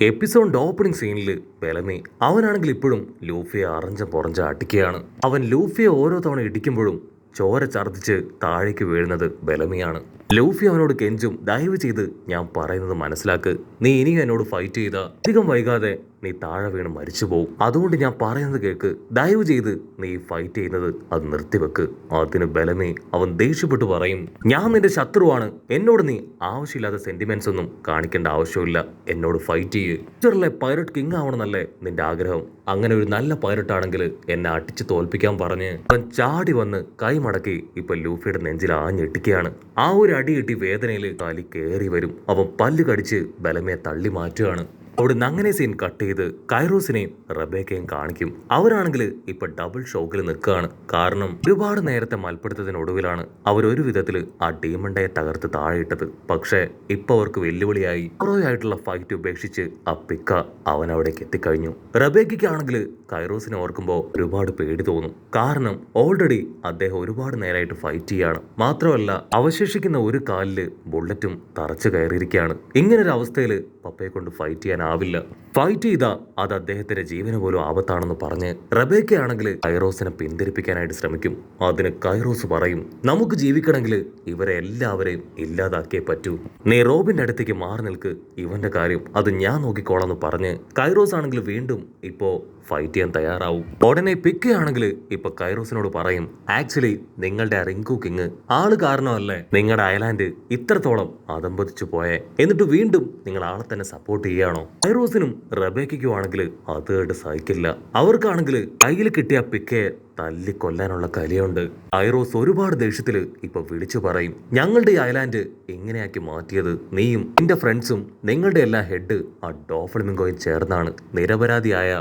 എപ്പിസോഡിന്റെ opening സീനിൽ ബെലമി അവനാണെങ്കിൽ ഇപ്പോഴും ലൂഫിയെ അറഞ്ചം അടിക്കുകയാണ്. അവൻ ലൂഫിയെ ഓരോ തവണ ഇടിക്കുമ്പോഴും ചോര ഛർദ്ദിച്ച് താഴേക്ക് വീഴുന്നത് ബെലമിയാണ്. ലൂഫി അവനോട് കെഞ്ചും, ദയവ് ചെയ്ത് ഞാൻ പറയുന്നത് മനസ്സിലാക്ക്. നീ ഇനിയും എന്നോട് ഫൈറ്റ് ചെയ്താ അധികം വൈകാതെ നീ താഴെ വീണ് മരിച്ചു പോവും. അതുകൊണ്ട് ഞാൻ പറയുന്നത് കേൾക്ക്. ദയവ് ചെയ്ത് നീ ഫൈറ്റ് ചെയ്യുന്നത് അത് നിർത്തിവെക്ക്. അതിന് ബെലമി അവൻ ദേഷ്യപ്പെട്ടു പറയും, ഞാൻ നിന്റെ ശത്രുവാണ്. എന്നോട് നീ ആവശ്യമില്ലാത്ത സെന്റിമെന്റ്സ് ഒന്നും കാണിക്കേണ്ട ആവശ്യമില്ല. എന്നോട് ഫൈറ്റ് ചെയ്യ്. ഫ്യൂച്ചറിലെ പൈററ്റ് കിങ് ആവണമെന്നല്ലേ നിന്റെ ആഗ്രഹം? അങ്ങനെ ഒരു നല്ല പൈററ്റ് ആണെങ്കിൽ എന്നെ അടിച്ചു തോൽപ്പിക്കാൻ പറഞ്ഞ് അവൻ ചാടി വന്ന് കൈ മടക്കി ഇപ്പൊ ലൂഫിയുടെ നെഞ്ചിൽ ആഞ്ഞെട്ടിക്കുകയാണ്. ആ ഒരു അടി കിട്ടി വേദനയിൽ കാലി കയറി വരും. അവൻ പല്ല് കടിച്ച് ബെലമിയെ തള്ളി മാറ്റുകയാണ്. അവിടുന്ന് അങ്ങനെ സീൻ കട്ട് ചെയ്ത് കൈറോസിനെയും റബേക്കയും കാണിക്കും. അവരാണെങ്കിൽ ഇപ്പൊ ഡബിൾ ഷോക്കിൽ നിൽക്കുകയാണ്. കാരണം ഒരുപാട് നേരത്തെ മൽപ്പിടുത്തത്തിനൊടുവിലാണ് അവരൊരു വിധത്തില് ആ ഡീമണ്ടയെ തകർത്ത് താഴെയിട്ടത്. പക്ഷേ ഇപ്പൊ അവർക്ക് വെല്ലുവിളിയായി ആയിട്ടുള്ള ഫൈറ്റ് ഉപേക്ഷിച്ച് ആ പിക്ക അവൻ അവിടേക്ക് എത്തിക്കഴിഞ്ഞു. റബേക്കയ്ക്കാണെങ്കിൽ കൈറോസിനെ ഓർക്കുമ്പോൾ ഒരുപാട് പേടി തോന്നും. കാരണം ഓൾറെഡി അദ്ദേഹം ഒരുപാട് നേരമായിട്ട് ഫൈറ്റ് ചെയ്യാണ്. മാത്രമല്ല അവശേഷിക്കുന്ന ഒരു കാലില് ബുള്ളറ്റും തറച്ചു കയറിയിരിക്കുകയാണ്. ഇങ്ങനൊരു അവസ്ഥയിൽ പപ്പയെ കൊണ്ട് ഫൈറ്റ് ചെയ്യാനാവില്ല. ഫൈറ്റ് ചെയ്താ അത് അദ്ദേഹത്തിന്റെ ജീവന് പോലും ആപത്താണെന്ന് പറഞ്ഞ് റബേക്കയാണെങ്കിൽ കൈറോസിനെ പിന്തിരിപ്പിക്കാനായിട്ട് ശ്രമിക്കും. അതിന് കൈറോസ് പറയും, നമുക്ക് ജീവിക്കണമെങ്കിൽ ഇവരെ എല്ലാവരെയും ഇല്ലാതാക്കിയേ പറ്റൂ. നീ റോബിന്റെ അടുത്തേക്ക് മാറി നിൽക്ക്. ഇവന്റെ കാര്യം അത് ഞാൻ നോക്കിക്കോളാന്ന് പറഞ്ഞ് കൈറോസ് ആണെങ്കിൽ വീണ്ടും ഇപ്പോ ഫൈറ്റ് ചെയ്യാൻ തയ്യാറാവും. ഉടനെ പിക്കയാണെങ്കിൽ ഇപ്പൊ കൈറോസിനോട് പറയും, ആക്ച്വലി നിങ്ങളുടെ റിങ്കു കിങ് ആള് കാരണമല്ലേ നിങ്ങളുടെ ഐലാൻഡ് ഇത്രത്തോളം അതമ്പതിച്ചു പോയെ? എന്നിട്ട് വീണ്ടും നിങ്ങൾ ആളെ തന്നെ സപ്പോർട്ട് ചെയ്യാണോ? കൈറോസിനും റബേക്കയ്ക്കും ആണെങ്കിൽ അത് സഹിക്കില്ല. അവർക്കാണെങ്കിൽ കയ്യിൽ കിട്ടിയ പിക്കയെ തല്ലിക്കൊല്ലാനുള്ള കലിയുണ്ട്. ഐറോസ് ഒരുപാട് ദേഷ്യത്തില് ഇപ്പൊ വിളിച്ചു പറയും, ഞങ്ങളുടെ ഈ ഐലാൻഡ് ഇങ്ങനെയാക്കി മാറ്റിയത് നീയും നിന്റെ ഫ്രണ്ട്സും നിങ്ങളുടെ എല്ലാ ഹെഡ് ആ ഡോഫ്ലമിംഗോയും ചേർന്നാണ്. നിരപരാധിയായ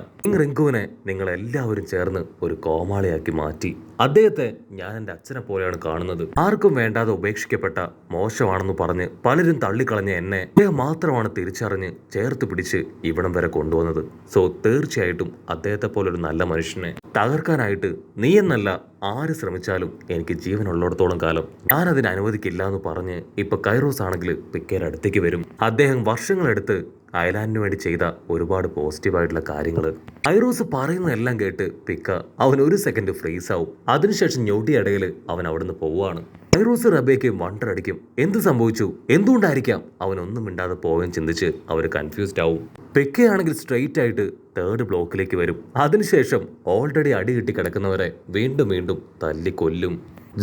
റിങ്കുവിനെ നിങ്ങൾ എല്ലാവരും ചേർന്ന് ഒരു കോമാളിയാക്കി മാറ്റി. അദ്ദേഹത്തെ ഞാൻ എൻ്റെ അച്ഛനെ പോലെയാണ് കാണുന്നത്. ആർക്കും വേണ്ടാതെ ഉപേക്ഷിക്കപ്പെട്ട മോശമാണെന്ന് പറഞ്ഞ് പലരും തള്ളിക്കളഞ്ഞ എന്നെ അദ്ദേഹം മാത്രമാണ് തിരിച്ചറിഞ്ഞ് ചേർത്ത് പിടിച്ച് ഇവിടം വരെ കൊണ്ടുവന്നത്. സോ തീർച്ചയായിട്ടും അദ്ദേഹത്തെ പോലെ ഒരു നല്ല മനുഷ്യനെ തകർക്കാനായിട്ട് നീ എന്നല്ല ആര് ശ്രമിച്ചാലും എനിക്ക് ജീവനുള്ളിടത്തോളം കാലം ഞാൻ അതിന് അനുവദിക്കില്ല എന്ന് പറഞ്ഞ് ഇപ്പൊ കൈറോസ് ആണെങ്കിൽ പിക്കയുടെ അടുത്തേക്ക് വരും. അദ്ദേഹം വർഷങ്ങളെടുത്ത് ഐലാൻഡിന് വേണ്ടി ചെയ്ത ഒരുപാട് പോസിറ്റീവായിട്ടുള്ള കാര്യങ്ങൾ ഐറോസ് പറയുന്നതെല്ലാം കേട്ട് പിക്ക അവൻ ഒരു സെക്കൻഡ് ഫ്രീസ് ആവും. അതിനുശേഷം ഞൊടിയിടയിൽ അവൻ അവിടുന്ന് പോവുകയാണ്. ഐറോസ് റബേക്ക് വണ്ടർ അടിക്കും, എന്ത് സംഭവിച്ചു, എന്തുകൊണ്ടായിരിക്കാം അവനൊന്നും മിണ്ടാതെ പോവുകയും ചിന്തിച്ച് അവർ കൺഫ്യൂസ്ഡ് ആവും. പിക്കയാണെങ്കിൽ സ്ട്രെയിറ്റ് ആയിട്ട് തേർഡ് ബ്ലോക്കിലേക്ക് വരും. അതിനുശേഷം ഓൾറെഡി അടി കിട്ടി കിടക്കുന്നവരെ വീണ്ടും വീണ്ടും തല്ലിക്കൊല്ലും.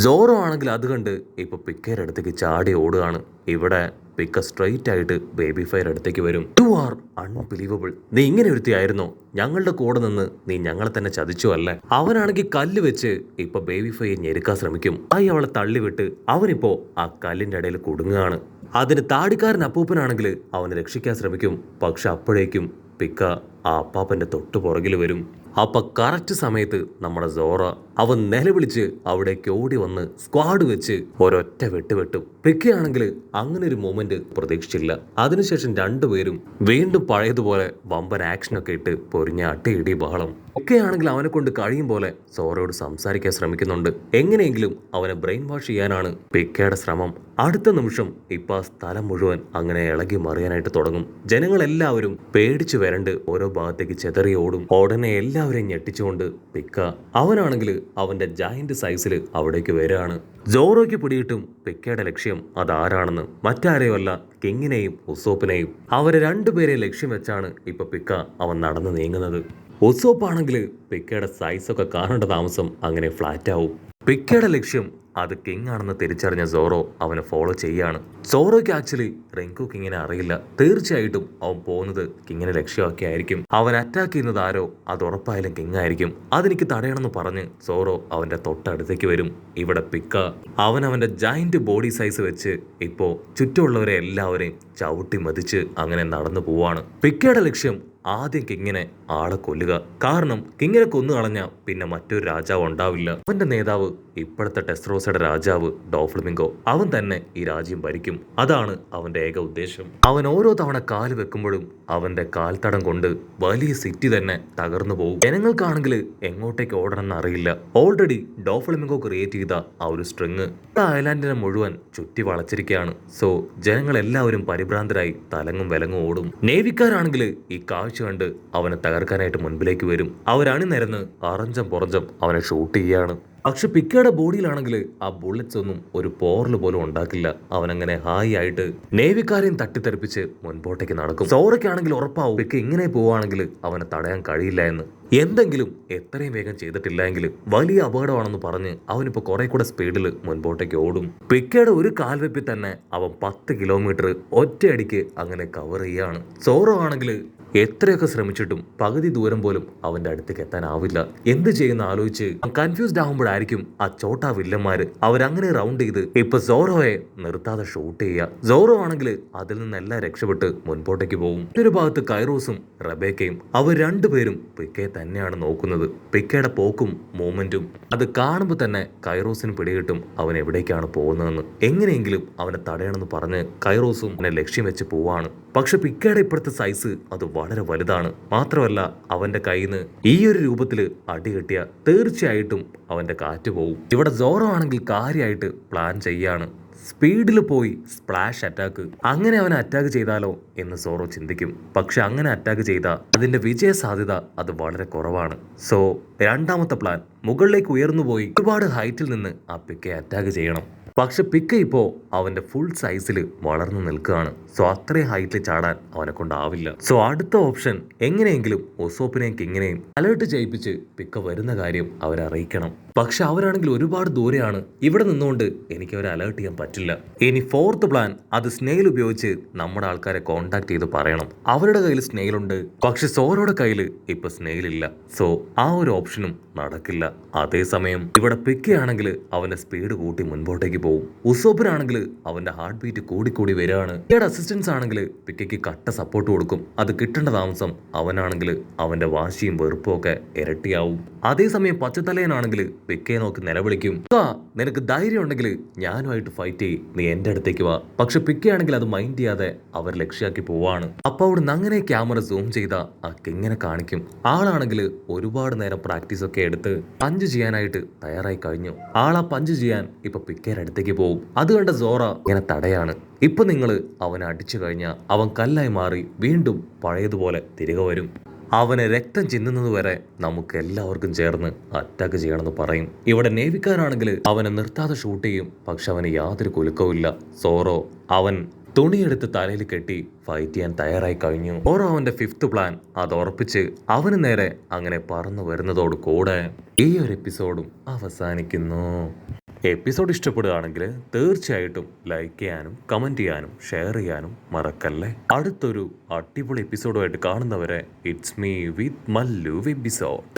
ജോറോ ആണെങ്കിൽ അത് കണ്ട് ഇപ്പൊ പിക്കയുടെ അടുത്തേക്ക് ചാടി ഓടുകയാണ്. ഇവിടെ പിക്ക സ്ട്രെയിറ്റ് ആയിട്ട് ബേബി ഫയർ അടുത്തേക്ക് വരും. You are unbelievable. നീ ഇങ്ങനെ ഒരുത്തിയായിരുന്നോ? ഞങ്ങളുടെ കൂടെ നിന്ന് നീ ഞങ്ങളെ തന്നെ ചതിച്ചു അല്ലേ? അവനാണെങ്കിൽ കല്ല് വെച്ച് ഇപ്പൊ ബേബി ഫയർ ഞെരുക്കാൻ ശ്രമിക്കും. അവളെ തള്ളിവിട്ട് അവനിപ്പോ ആ കല്ലിന്റെ ഇടയിൽ കുടുങ്ങുകയാണ്. അതിന് താടിക്കാരൻ അപ്പൂപ്പനാണെങ്കിൽ അവനെ രക്ഷിക്കാൻ ശ്രമിക്കും. പക്ഷെ അപ്പോഴേക്കും പിക്ക ആ അപ്പാപ്പന്റെ തൊട്ടു പുറകിൽ വരും. അപ്പൊ കറക്റ്റ് സമയത്ത് നമ്മുടെ സോറ അവൻ നിലവിളിച്ച് അവിടേക്ക് ഓടി വന്ന് സ്ക്വാഡ് വെച്ച് ഒരൊറ്റ വെട്ടും. പിക്കയാണെങ്കിൽ അങ്ങനെ ഒരു മൊമെന്റ് പ്രതീക്ഷിച്ചില്ല. അതിനുശേഷം രണ്ടുപേരും വീണ്ടും പഴയതുപോലെ വമ്പൻ ആക്ഷനൊക്കെ ഇട്ട് പൊരിഞ്ഞ അട്ടിയിടി ബഹളം. ഒക്കെയാണെങ്കിൽ അവനെ കൊണ്ട് കഴിയും പോലെ സോറയോട് സംസാരിക്കാൻ ശ്രമിക്കുന്നുണ്ട്. എങ്ങനെയെങ്കിലും അവനെ ബ്രെയിൻ വാഷ് ചെയ്യാനാണ് പിക്കയുടെ ശ്രമം. അടുത്ത നിമിഷം ഇപ്പൊ ആ സ്ഥലം മുഴുവൻ അങ്ങനെ ഇളകി മറിയാനായിട്ട് തുടങ്ങും. ജനങ്ങളെല്ലാവരും പേടിച്ചു വരണ്ട് ഓരോ ഭാഗത്തേക്ക് ചെതറി ഓടും. ഉടനെ എല്ലാവരെയും ഞെട്ടിച്ചുകൊണ്ട് പിക്ക അവനാണെങ്കിൽ അവന്റെ ജയന്റ് സൈസിൽ അവിടേക്ക് വരികയാണ്. ജോറോയ്ക്ക് പിടിയിട്ടും പിക്കയുടെ ലക്ഷ്യം അതാരാണെന്ന് മറ്റാരെയുമല്ല, കിങ്ങിനെയും ഉസോപ്പിനെയും. അവരെ രണ്ടുപേരെ ലക്ഷ്യം വെച്ചാണ് ഇപ്പൊ പിക്ക അവൻ നടന്നു നീങ്ങുന്നത്. ഉസോപ്പാണെങ്കിൽ പിക്കയുടെ സൈസൊക്കെ കാണേണ്ട താമസം അങ്ങനെ ഫ്ലാറ്റ് ആവും. പിക്കയുടെ ലക്ഷ്യം അത് കിങ് ആണെന്ന് തിരിച്ചറിഞ്ഞ സോറോ അവനെ ഫോളോ ചെയ്യാണ്. സോറോയ്ക്ക് ആക്ച്വലി റിങ്കു കിങ്ങിനെ അറിയില്ല. തീർച്ചയായിട്ടും അവൻ പോകുന്നത് കിങ്ങിനെ ലക്ഷ്യമാക്കിയായിരിക്കും. അവൻ അറ്റാക്ക് ചെയ്യുന്നത് ആരോ അത് ഉറപ്പായാലും കിങ് ആയിരിക്കും. അതെനിക്ക് തടയണമെന്ന് പറഞ്ഞ് സോറോ അവന്റെ തൊട്ടടുത്തേക്ക് വരും. ഇവിടെ പിക്ക അവന്റെ ജയന്റ് ബോഡി സൈസ് വെച്ച് ഇപ്പോ ചുറ്റുമുള്ളവരെ എല്ലാവരെയും ചവിട്ടി മതിച്ച് അങ്ങനെ നടന്നു പോവാണ്. പിക്കയുടെ ലക്ഷ്യം ആദ്യം കിങ്ങിനെ ആളെ കൊല്ലുക. കാരണം കിങ്ങിനെ കൊന്നു കളഞ്ഞ പിന്നെ മറ്റൊരു രാജാവ് ഉണ്ടാവില്ല. അവന്റെ നേതാവ് ഇപ്പോഴത്തെ ടെസ്ട്രോസയുടെ രാജാവ് ഡോഫ്ലമിംഗോ. അവൻ തന്നെ ഈ രാജ്യം ഭരിക്കും. അതാണ് അവന്റെ ഏക ഉദ്ദേശം. അവൻ ഓരോ തവണ കാല് വെക്കുമ്പോഴും അവന്റെ കാൽത്തടം കൊണ്ട് വലിയ സിറ്റി തന്നെ തകർന്നു പോകും. ജനങ്ങൾക്കാണെങ്കിൽ എങ്ങോട്ടേക്ക് ഓടണമെന്ന് അറിയില്ല. ഓൾറെഡി ഡോഫ്ലമിംഗോ ക്രിയേറ്റ് ചെയ്ത ആ ഒരു സ്ട്രിങ് ഐലാൻഡിനെ മുഴുവൻ ചുറ്റി വളച്ചിരിക്കുകയാണ്. സോ ജനങ്ങൾ എല്ലാവരും പരിഭ്രാന്തരായി തലങ്ങും വിലങ്ങും ഓടും. നേവിക്കാരാണെങ്കിൽ ഈ കാഴ്ച കണ്ട് അവനെ തകർക്കാനായിട്ട് മുൻപിലേക്ക് വരും. അവരണിനിരന്ന് അറഞ്ചം പുറഞ്ചം അവനെ ഷൂട്ട് ചെയ്യാണ്. പക്ഷെ പിക്കയുടെ ബോഡിയിലാണെങ്കിൽ ആ ബുള്ളറ്റ്സ് ഒന്നും ഒരു പോറൽ പോലും ഉണ്ടാക്കില്ല. അവനങ്ങനെ ഹായ് ആയിട്ട് നേവിക്കാരെയും തട്ടിത്തെറിപ്പിച്ച് മുൻപോട്ടേക്ക് നടക്കും. സോറയ്ക്കാണെങ്കിൽ ഉറപ്പാവും പിക്ക ഇങ്ങനെ പോവുകയാണെങ്കിൽ അവനെ തടയാൻ കഴിയില്ല എന്ന്. എന്തെങ്കിലും എത്രയും വേഗം ചെയ്തിട്ടില്ല എങ്കിൽ വലിയ അപകടമാണെന്ന് പറഞ്ഞ് അവനിപ്പോ കുറെ കൂടെ സ്പീഡിൽ മുൻപോട്ടേക്ക് ഓടും. പിക്കയുടെ ഒരു കാൽവെപ്പിൽ തന്നെ അവൻ 10 കിലോമീറ്റർ ഒറ്റയടിക്ക് അങ്ങനെ കവർ ചെയ്യാണ്. സോറോ ആണെങ്കിൽ എത്രയൊക്കെ ശ്രമിച്ചിട്ടും പകുതി ദൂരം പോലും അവന്റെ അടുത്തേക്ക് എത്താനാവില്ല. എന്ത് ചെയ്യുന്ന ആലോചിച്ച് കൺഫ്യൂസ്ഡ് ആകുമ്പോഴായിരിക്കും ആ ചോട്ടാ വില്ലന്മാര് അവരങ്ങനെ റൗണ്ട് ചെയ്ത് ഇപ്പൊ സോറോയെ നിർത്താതെ ഷൂട്ട് ചെയ്യുക. സോറോ ആണെങ്കിൽ അതിൽ നിന്നെല്ലാം രക്ഷപ്പെട്ട് മുൻപോട്ടേക്ക് പോകും. ഒരു ഭാഗത്ത് കൈറോസും റബേക്കയും അവർ രണ്ടുപേരും പിക്കയെ തന്നെയാണ് നോക്കുന്നത്. പിക്കയുടെ പോക്കും മൂവ്മെന്റും അത് കാണുമ്പോൾ തന്നെ കൈറോസിന് പിടികിട്ടും അവൻ എവിടേക്കാണ് പോകുന്നതെന്ന്. എങ്ങനെയെങ്കിലും അവനെ തടയണമെന്ന് പറഞ്ഞ് കൈറോസും അവനെ ലക്ഷ്യം വെച്ച് പോവാണ്. പക്ഷെ പിക്കയുടെ ഇപ്പോഴത്തെ സൈസ് അത് വളരെ വലുതാണ്. മാത്രമല്ല അവന്റെ കയ്യിൽ നിന്ന് ഈ ഒരു രൂപത്തില് അടി കിട്ടിയ തീർച്ചയായിട്ടും അവന്റെ കാറ്റ് പോകും. ഇവിടെ സോറോ ആണെങ്കിൽ കാര്യമായിട്ട് പ്ലാൻ ചെയ്യാണ്. സ്പീഡിൽ പോയി സ്പ്ലാഷ് അറ്റാക്ക്. അങ്ങനെ അവനെ അറ്റാക്ക് ചെയ്താലോ എന്ന് സോറോ ചിന്തിക്കും. പക്ഷെ അങ്ങനെ അറ്റാക്ക് ചെയ്താൽ അതിന്റെ വിജയ സാധ്യത അത് വളരെ കുറവാണ്. സോ രണ്ടാമത്തെ പ്ലാൻ മുകളിലേക്ക് ഉയർന്നു പോയി ഒരുപാട് ഹൈറ്റിൽ നിന്ന് ആ പിക്കയെ അറ്റാക്ക് ചെയ്യണം. പക്ഷെ പിക്ക ഇപ്പോ അവന്റെ ഫുൾ സൈസിൽ വളർന്നു നിൽക്കുകയാണ്. സോ അത്രയും ഹൈറ്റിൽ ചാടാൻ അവനെ കൊണ്ടാവില്ല. സോ അടുത്ത ഓപ്ഷൻ എങ്ങനെയെങ്കിലും ഒസോപ്പിനെയും കിങ്ങിനെയും അലേർട്ട് ചെയ്യിപ്പിച്ച് പിക്ക വരുന്ന കാര്യം അവരെ അറിയിക്കണം. പക്ഷെ അവരാണെങ്കിൽ ഒരുപാട് ദൂരെയാണ്. ഇവിടെ നിന്നുകൊണ്ട് എനിക്ക് അവരെ അലേർട്ട് ചെയ്യാൻ പറ്റില്ല. ഇനി ഫോർത്ത് പ്ലാൻ അത് സ്നെയിൽ ഉപയോഗിച്ച് നമ്മുടെ ആൾക്കാരെ കോണ്ടാക്ട് ചെയ്ത് പറയണം. അവരുടെ കയ്യിൽ സ്നെയിൽ ഉണ്ട്. പക്ഷെ സോറോയുടെ കയ്യിൽ ഇപ്പൊ സ്നെയിൽ ഇല്ല. സോ ആ ഒരു ഓപ്ഷനും നടക്കില്ല. അതേസമയം ഇവിടെ പിക്കയാണെങ്കിൽ അവന്റെ സ്പീഡ് കൂട്ടി മുൻപോട്ടേക്ക് പോകും. ഉസോപ്പിനാണെങ്കിൽ അവന്റെ ഹാർട്ട് ബീറ്റ് കൂടിക്കൂടി വരികയാണ്. പിക്കയുടെ അസിസ്റ്റൻസ് ആണെങ്കിൽ പിക്കയ്ക്ക് കട്ട സപ്പോർട്ട് കൊടുക്കും. അത് കിട്ടേണ്ട താമസം അവനാണെങ്കിൽ അവന്റെ വാശിയും വെറുപ്പും ഒക്കെ ഇരട്ടിയാവും. അതേസമയം പച്ചത്തലയനാണെങ്കിൽ പിക്കയെ നോക്കി നിലവിളിക്കും. നിനക്ക് ധൈര്യം ഉണ്ടെങ്കിൽ ഞാനുമായിട്ട് ഫൈറ്റ് ചെയ്യ്, നീ എന്റെ അടുത്തേക്ക് വാ. പക്ഷെ പിക്കയാണെങ്കിൽ അത് മൈൻഡ് ചെയ്യാതെ അവർ ലക്ഷ്യാക്കി പോവാണ്. അപ്പൊ അവിടുന്ന് അങ്ങനെ ക്യാമറ സൂം ചെയ്ത ആ കിങ്ങിനെ കാണിക്കും. ആളാണെങ്കിൽ ഒരുപാട് നേരം പ്രാക്ടീസ് ഒക്കെ എടുത്ത് പഞ്ച് ചെയ്യാനായിട്ട് തയ്യാറായി കഴിഞ്ഞു. ആളാ പഞ്ച് ചെയ്യാൻ ഇപ്പൊ പിക്കയുടെ അടുത്തേക്ക് പോകും. അത് കണ്ട സോറ ഇങ്ങനെ തടയാണ്. ഇപ്പൊ നിങ്ങൾ അവനെ അടിച്ചു കഴിഞ്ഞാൽ അവൻ കല്ലായി മാറി വീണ്ടും പഴയതുപോലെ തിരികെ വരും. അവനെ രക്തം ചിന്തുന്നത് വരെ നമുക്ക് എല്ലാവർക്കും ചേർന്ന് അറ്റാക്ക് ചെയ്യണമെന്ന് പറയും. ഇവിടെ നേവിക്കാരാണെങ്കിൽ അവനെ നിർത്താതെ ഷൂട്ട് ചെയ്യും. പക്ഷെ അവന് യാതൊരു കുലുക്കവും. സോറോ അവൻ തുണിയെടുത്ത് തലയിൽ കെട്ടി ഫൈറ്റ് ചെയ്യാൻ തയ്യാറായി കഴിഞ്ഞു. ഓരോ അവന്റെ ഫിഫ്ത്ത് പ്ലാൻ അത് ഉറപ്പിച്ച് അവന് നേരെ അങ്ങനെ പറന്നു വരുന്നതോട് കൂടെ ഈ ഒരു എപ്പിസോഡും അവസാനിക്കുന്നു. എപ്പിസോഡ് ഇഷ്ടപ്പെടുകയാണെങ്കിൽ തീർച്ചയായിട്ടും ലൈക്ക് ചെയ്യാനും കമന്റ് ചെയ്യാനും ഷെയർ ചെയ്യാനും മറക്കല്ലേ. അടുത്തൊരു അടിപൊളി എപ്പിസോഡുമായിട്ട് കാണുന്നവരെ it's me with Mallu episode.